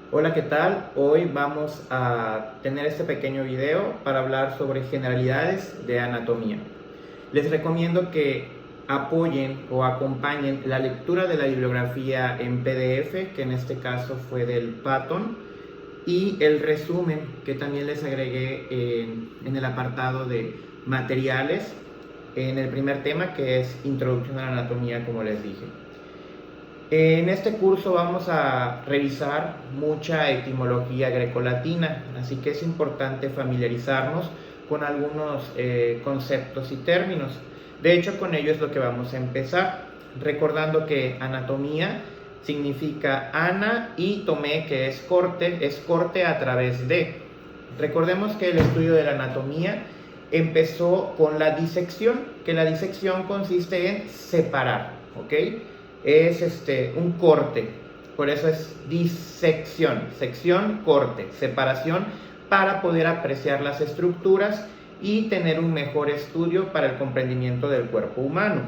Hola, ¿qué tal? Hoy vamos a tener este pequeño video para hablar sobre generalidades de anatomía. Les recomiendo que apoyen o acompañen la lectura de la bibliografía en PDF, que en este caso fue del Patton, y el resumen que también les agregué en el apartado de materiales en el primer tema, que es Introducción a la Anatomía, como les dije. En este curso vamos a revisar mucha etimología grecolatina, así que es importante familiarizarnos con algunos conceptos y términos. De hecho, con ello es lo que vamos a empezar, recordando que anatomía significa ana y tomé, que es corte a través de. Recordemos que el estudio de la anatomía empezó con la disección, que la disección consiste en separar, ¿ok? Es un corte, por eso es disección, sección, corte, separación, para poder apreciar las estructuras y tener un mejor estudio para el comprendimiento del cuerpo humano.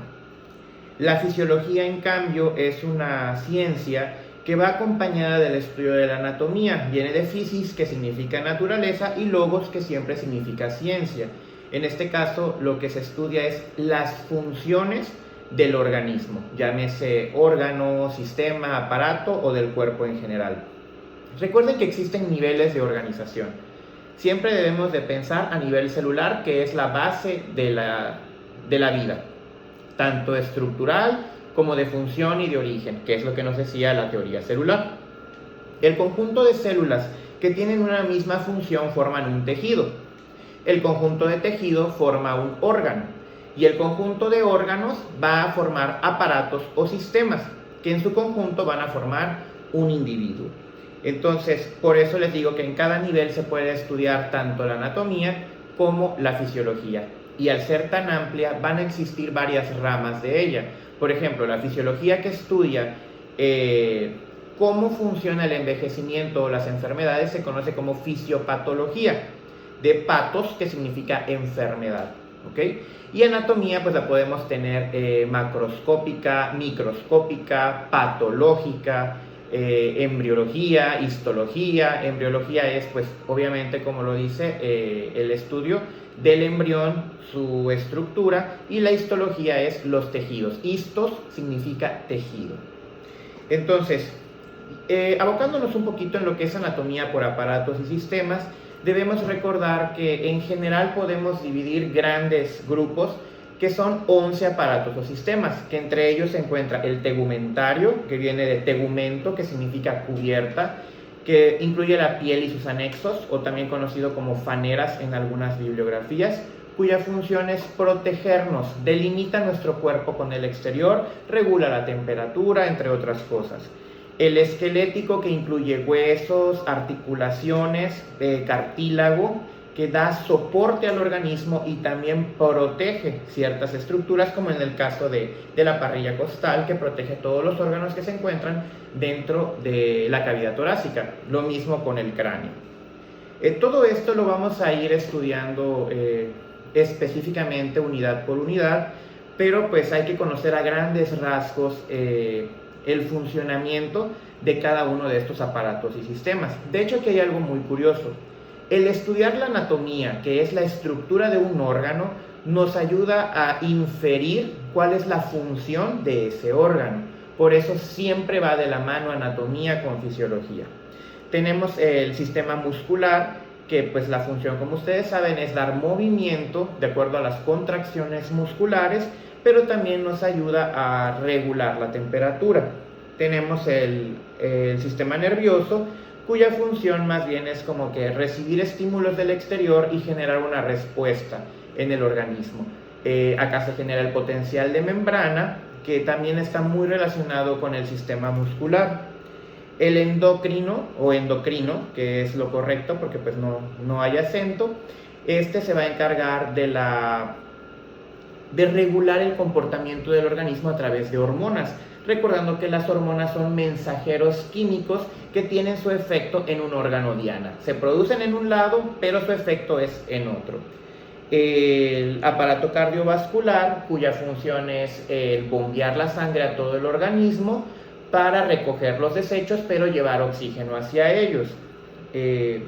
La fisiología, en cambio, es una ciencia que va acompañada del estudio de la anatomía. Viene de physis, que significa naturaleza, y logos, que siempre significa ciencia. En este caso, lo que se estudia es las funciones del organismo, llámese órgano, sistema, aparato o del cuerpo en general. Recuerden que existen niveles de organización. Siempre debemos de pensar a nivel celular, que es la base de la vida, tanto estructural como de función y de origen, que es lo que nos decía la teoría celular. El conjunto de células que tienen una misma función forman un tejido. El conjunto de tejido forma un órgano. Y el conjunto de órganos va a formar aparatos o sistemas, que en su conjunto van a formar un individuo. Entonces, por eso les digo que en cada nivel se puede estudiar tanto la anatomía como la fisiología. Y al ser tan amplia, van a existir varias ramas de ella. Por ejemplo, la fisiología, que estudia cómo funciona el envejecimiento o las enfermedades, se conoce como fisiopatología, de patos, que significa enfermedad. ¿Okay? Y anatomía pues la podemos tener macroscópica, microscópica, patológica, embriología, histología. Embriología es pues obviamente, como lo dice, el estudio del embrión, su estructura, y la histología es los tejidos. Histos significa tejido. Entonces, abocándonos un poquito en lo que es anatomía por aparatos y sistemas, debemos recordar que en general podemos dividir grandes grupos, que son 11 aparatos o sistemas, que entre ellos se encuentra el tegumentario, que viene de tegumento, que significa cubierta, que incluye la piel y sus anexos, o también conocido como faneras en algunas bibliografías, cuya función es protegernos, delimita nuestro cuerpo con el exterior, regula la temperatura, entre otras cosas. El esquelético, que incluye huesos, articulaciones, cartílago, que da soporte al organismo y también protege ciertas estructuras, como en el caso de la parrilla costal, que protege todos los órganos que se encuentran dentro de la cavidad torácica. Lo mismo con el cráneo. Todo esto lo vamos a ir estudiando específicamente unidad por unidad, pero pues hay que conocer a grandes rasgos el funcionamiento de cada uno de estos aparatos y sistemas. De hecho, aquí hay algo muy curioso. El estudiar la anatomía, que es la estructura de un órgano, nos ayuda a inferir cuál es la función de ese órgano. Por eso siempre va de la mano anatomía con fisiología. Tenemos el sistema muscular, que pues la función, como ustedes saben, es dar movimiento de acuerdo a las contracciones musculares, pero también nos ayuda a regular la temperatura. Tenemos el sistema nervioso, cuya función más bien es como que recibir estímulos del exterior y generar una respuesta en el organismo. Acá se genera el potencial de membrana, que también está muy relacionado con el sistema muscular. El endocrino o endocrino, que es lo correcto porque pues no hay acento, se va a encargar de regular el comportamiento del organismo a través de hormonas, recordando que las hormonas son mensajeros químicos que tienen su efecto en un órgano diana. Se producen en un lado, pero su efecto es en otro. El aparato cardiovascular, cuya función es el bombear la sangre a todo el organismo, para recoger los desechos, pero llevar oxígeno hacia ellos, que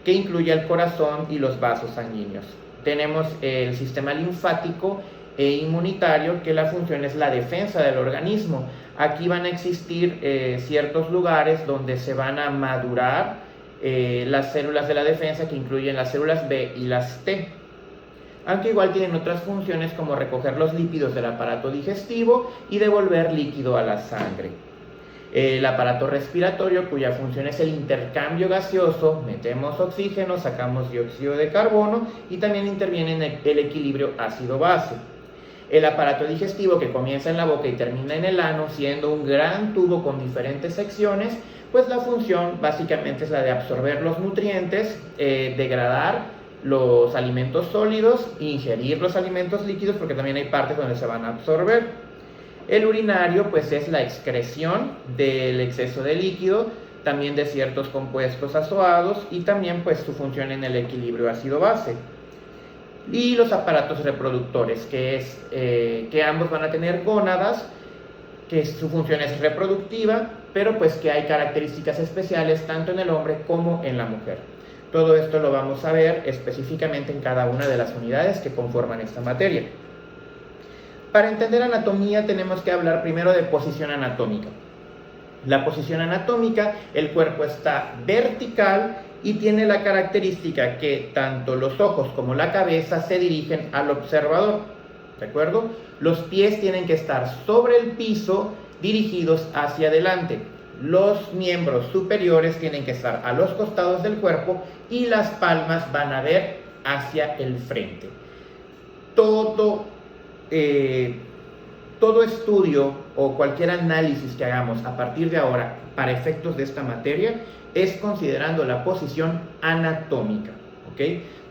incluye el corazón y los vasos sanguíneos. Tenemos el sistema linfático e inmunitario, que la función es la defensa del organismo. Aquí van a existir ciertos lugares donde se van a madurar las células de la defensa, que incluyen las células B y las T, aunque igual tienen otras funciones como recoger los lípidos del aparato digestivo y devolver líquido a la sangre. El aparato respiratorio, cuya función es el intercambio gaseoso, metemos oxígeno, sacamos dióxido de carbono, y también interviene en el equilibrio ácido-base. El aparato digestivo, que comienza en la boca y termina en el ano, siendo un gran tubo con diferentes secciones, pues la función básicamente es la de absorber los nutrientes, degradar los alimentos sólidos, ingerir los alimentos líquidos, porque también hay partes donde se van a absorber. El urinario, pues, es la excreción del exceso de líquido, también de ciertos compuestos azoados, y también, pues, su función en el equilibrio ácido-base. Y los aparatos reproductores, que ambos van a tener gónadas, que su función es reproductiva, pero pues que hay características especiales tanto en el hombre como en la mujer. Todo esto lo vamos a ver específicamente en cada una de las unidades que conforman esta materia. Para entender anatomía tenemos que hablar primero de posición anatómica. La posición anatómica, el cuerpo está vertical y tiene la característica que tanto los ojos como la cabeza se dirigen al observador, ¿de acuerdo? Los pies tienen que estar sobre el piso, dirigidos hacia adelante. Los miembros superiores tienen que estar a los costados del cuerpo y las palmas van a ver hacia el frente. Todo estudio o cualquier análisis que hagamos a partir de ahora para efectos de esta materia es considerando la posición anatómica, ¿ok?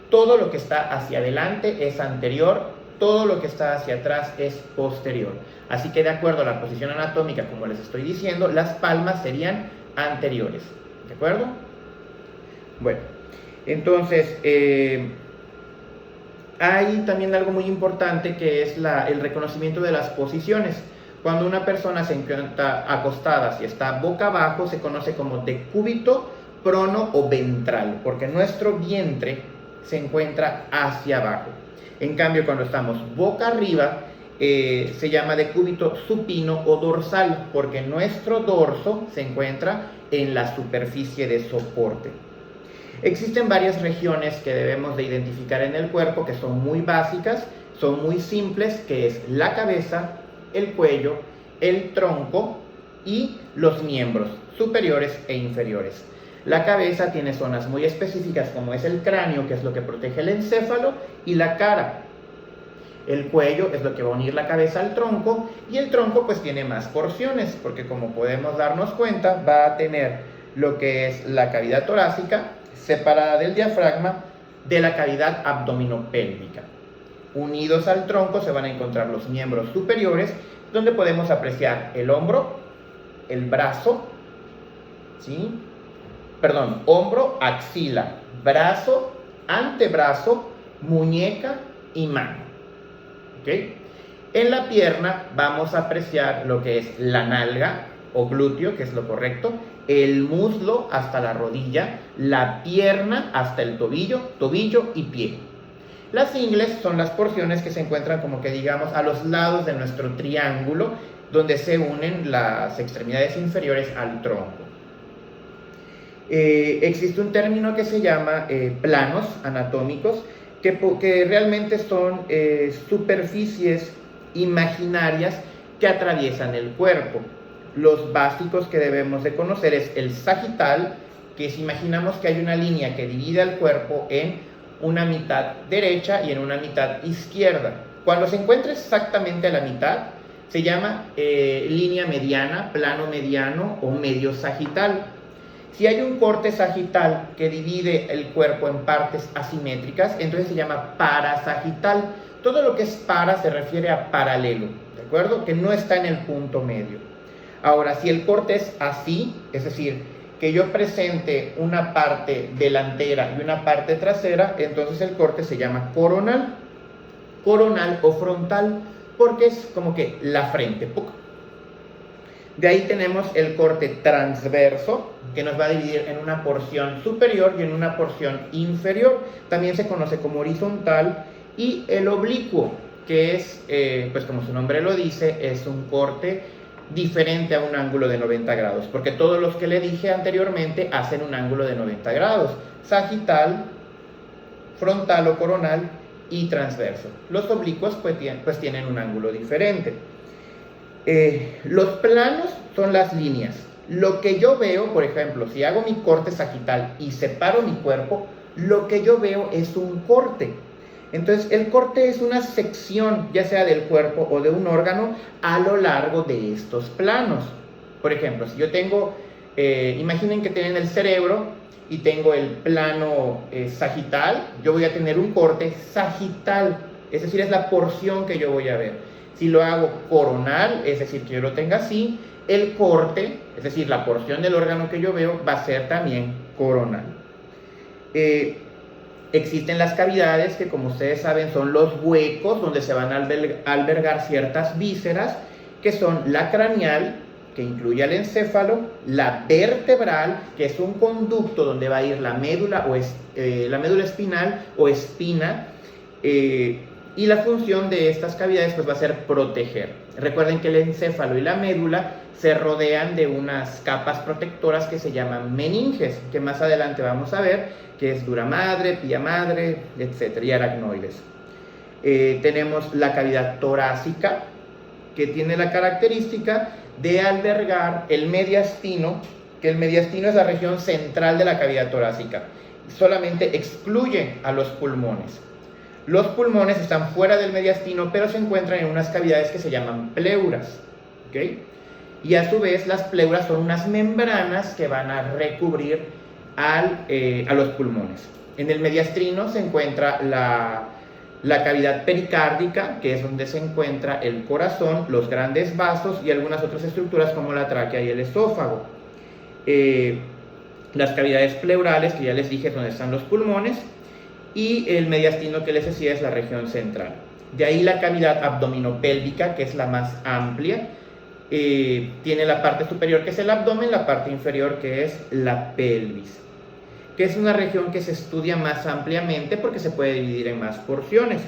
Todo lo que está hacia adelante es anterior, todo lo que está hacia atrás es posterior. Así que de acuerdo a la posición anatómica, como les estoy diciendo, las palmas serían anteriores, ¿de acuerdo? Bueno, entonces hay también algo muy importante, que es el reconocimiento de las posiciones. Cuando una persona se encuentra acostada, si está boca abajo, se conoce como decúbito, prono o ventral, porque nuestro vientre se encuentra hacia abajo. En cambio, cuando estamos boca arriba, se llama decúbito supino o dorsal, porque nuestro dorso se encuentra en la superficie de soporte. Existen varias regiones que debemos de identificar en el cuerpo, que son muy básicas, son muy simples, que es la cabeza, el cuello, el tronco y los miembros superiores e inferiores. La cabeza tiene zonas muy específicas, como es el cráneo, que es lo que protege el encéfalo, y la cara. El cuello es lo que va a unir la cabeza al tronco, y el tronco pues tiene más porciones, porque como podemos darnos cuenta, va a tener lo que es la cavidad torácica, separada del diafragma, de la cavidad abdominopélvica. Unidos al tronco se van a encontrar los miembros superiores, donde podemos apreciar el hombro, el brazo, ¿sí? Hombro, axila, brazo, antebrazo, muñeca y mano. ¿Okay? En la pierna vamos a apreciar lo que es la nalga o glúteo, que es lo correcto, el muslo hasta la rodilla, la pierna hasta el tobillo y pie. Las ingles son las porciones que se encuentran como que digamos a los lados de nuestro triángulo, donde se unen las extremidades inferiores al tronco. Existe un término que se llama planos anatómicos, que realmente son superficies imaginarias que atraviesan el cuerpo. Los básicos que debemos de conocer es el sagital, que si imaginamos que hay una línea que divide al cuerpo en una mitad derecha y en una mitad izquierda. Cuando se encuentra exactamente a la mitad, se llama línea mediana, plano mediano o medio sagital. Si hay un corte sagital que divide el cuerpo en partes asimétricas, entonces se llama parasagital. Todo lo que es para se refiere a paralelo, ¿de acuerdo? Que no está en el punto medio. Ahora, si el corte es así, es decir, que yo presente una parte delantera y una parte trasera, entonces el corte se llama coronal. Coronal o frontal, porque es como que la frente. De ahí tenemos el corte transverso, que nos va a dividir en una porción superior y en una porción inferior. También se conoce como horizontal. Y el oblicuo, que es, pues como su nombre lo dice, es un corte diferente a un ángulo de 90 grados, porque todos los que le dije anteriormente hacen un ángulo de 90 grados. Sagital, frontal o coronal y transverso. Los oblicuos pues tienen un ángulo diferente. Los planos son las líneas. Lo que yo veo, por ejemplo, si hago mi corte sagital y separo mi cuerpo, lo que yo veo es un corte. Entonces, el corte es una sección, ya sea del cuerpo o de un órgano, a lo largo de estos planos. Por ejemplo, si yo tengo, imaginen que tienen el cerebro y tengo el plano sagital, yo voy a tener un corte sagital, es decir, es la porción que yo voy a ver. Si lo hago coronal, es decir, que yo lo tenga así, el corte, es decir, la porción del órgano que yo veo, va a ser también coronal. Existen las cavidades, que como ustedes saben son los huecos donde se van a albergar ciertas vísceras, que son la craneal, que incluye al encéfalo, la vertebral, que es un conducto donde va a ir la médula, la médula espinal o espina, y la función de estas cavidades pues va a ser proteger. Recuerden que el encéfalo y la médula se rodean de unas capas protectoras que se llaman meninges, que más adelante vamos a ver, que es dura madre, pía madre, etc. y aracnoides. Tenemos la cavidad torácica, que tiene la característica de albergar el mediastino, que el mediastino es la región central de la cavidad torácica. Solamente excluye a los pulmones. Los pulmones están fuera del mediastino, pero se encuentran en unas cavidades que se llaman pleuras, ¿okay? Y a su vez las pleuras son unas membranas que van a recubrir a los pulmones. En el mediastino se encuentra la cavidad pericárdica, que es donde se encuentra el corazón, los grandes vasos y algunas otras estructuras como la tráquea y el esófago. Las cavidades pleurales, que ya les dije, es donde están los pulmones, y el mediastino que les decía es la región central. De ahí la cavidad abdominopélvica, que es la más amplia. Tiene la parte superior, que es el abdomen, la parte inferior, que es la pelvis, que es una región que se estudia más ampliamente porque se puede dividir en más porciones.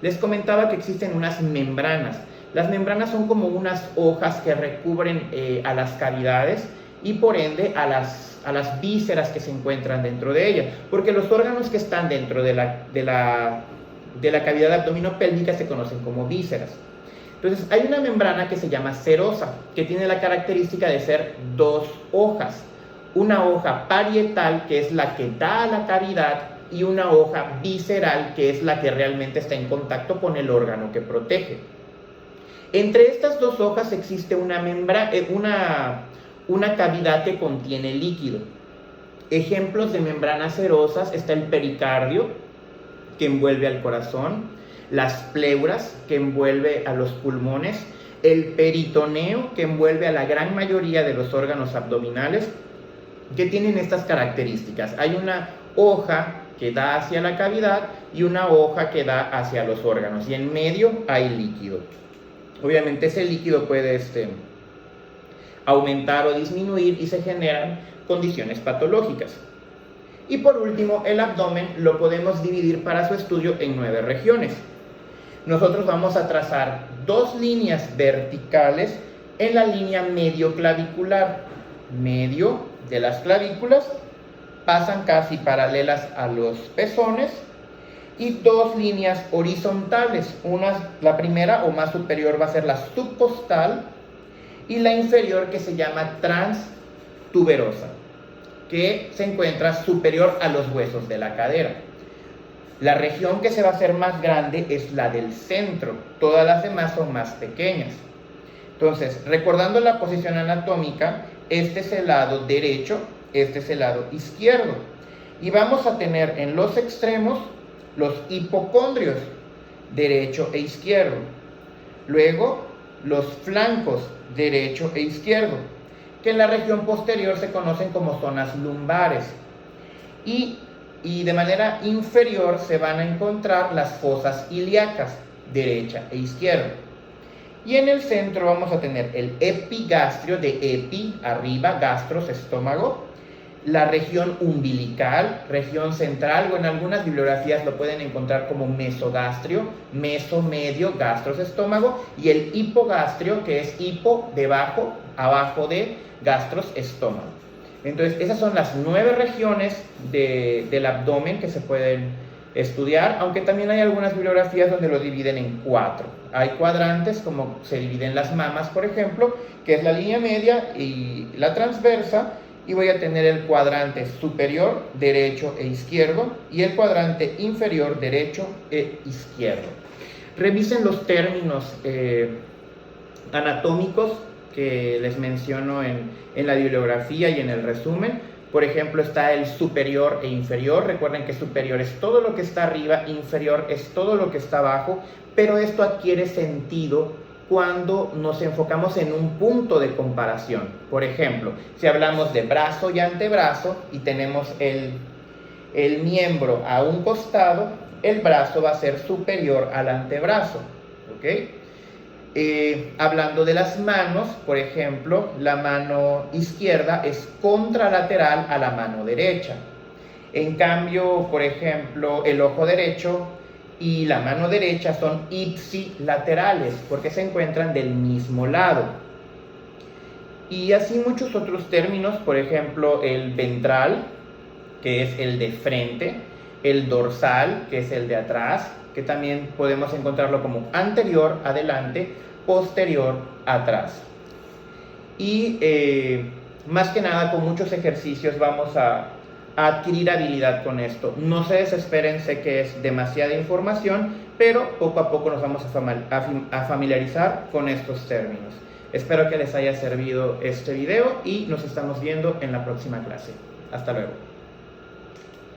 Les comentaba que existen unas membranas. Las membranas son como unas hojas que recubren a las cavidades y por ende a las vísceras que se encuentran dentro de ella, porque los órganos que están dentro de la cavidad abdominopélvica se conocen como vísceras. Entonces hay una membrana que se llama serosa, que tiene la característica de ser dos hojas. Una hoja parietal, que es la que da a la cavidad, y una hoja visceral, que es la que realmente está en contacto con el órgano que protege. Entre estas dos hojas existe una cavidad que contiene líquido. Ejemplos de membranas serosas está el pericardio, que envuelve al corazón, las pleuras, que envuelve a los pulmones, el peritoneo, que envuelve a la gran mayoría de los órganos abdominales, que tienen estas características. Hay una hoja que da hacia la cavidad y una hoja que da hacia los órganos, y en medio hay líquido. Obviamente ese líquido puede aumentar o disminuir y se generan condiciones patológicas. Y por último, el abdomen lo podemos dividir para su estudio en 9 regiones. Nosotros vamos a trazar 2 líneas verticales en la línea medio clavicular. Medio de las clavículas pasan casi paralelas a los pezones, y 2 líneas horizontales. La primera o más superior va a ser la subcostal, y la inferior, que se llama transtuberosa, que se encuentra superior a los huesos de la cadera. La región que se va a hacer más grande es la del centro, todas las demás son más pequeñas. Entonces, recordando la posición anatómica, este es el lado derecho, este es el lado izquierdo, y vamos a tener en los extremos los hipocondrios, derecho e izquierdo. Luego, los flancos, derecho e izquierdo, que en la región posterior se conocen como zonas lumbares. Y de manera inferior se van a encontrar las fosas ilíacas, derecha e izquierda. Y en el centro vamos a tener el epigastrio, de epi, arriba, gastros, estómago, la región umbilical, región central, o en algunas bibliografías lo pueden encontrar como mesogastrio, meso, medio, gastros, estómago, y el hipogastrio, que es hipo, debajo, abajo de gastros, estómago. Entonces, esas son las 9 regiones del abdomen que se pueden estudiar, aunque también hay algunas bibliografías donde lo dividen en 4. Hay cuadrantes, como se dividen las mamas, por ejemplo, que es la línea media y la transversa, y voy a tener el cuadrante superior, derecho e izquierdo, y el cuadrante inferior, derecho e izquierdo. Revisen los términos anatómicos que les menciono en la bibliografía y en el resumen. Por ejemplo, está el superior e inferior. Recuerden que superior es todo lo que está arriba, inferior es todo lo que está abajo, pero esto adquiere sentido cuando nos enfocamos en un punto de comparación. Por ejemplo, si hablamos de brazo y antebrazo y tenemos el miembro a un costado, el brazo va a ser superior al antebrazo, ¿ok? Hablando de las manos, por ejemplo, la mano izquierda es contralateral a la mano derecha. En cambio, por ejemplo, el ojo derecho y la mano derecha son ipsilaterales porque se encuentran del mismo lado. Y así muchos otros términos, por ejemplo, el ventral, que es el de frente, el dorsal, que es el de atrás, que también podemos encontrarlo como anterior, adelante, posterior, atrás. Y más que nada, con muchos ejercicios vamos a adquirir habilidad con esto. No se desesperen, sé que es demasiada información, pero poco a poco nos vamos a familiarizar con estos términos. Espero que les haya servido este video y nos estamos viendo en la próxima clase. Hasta luego.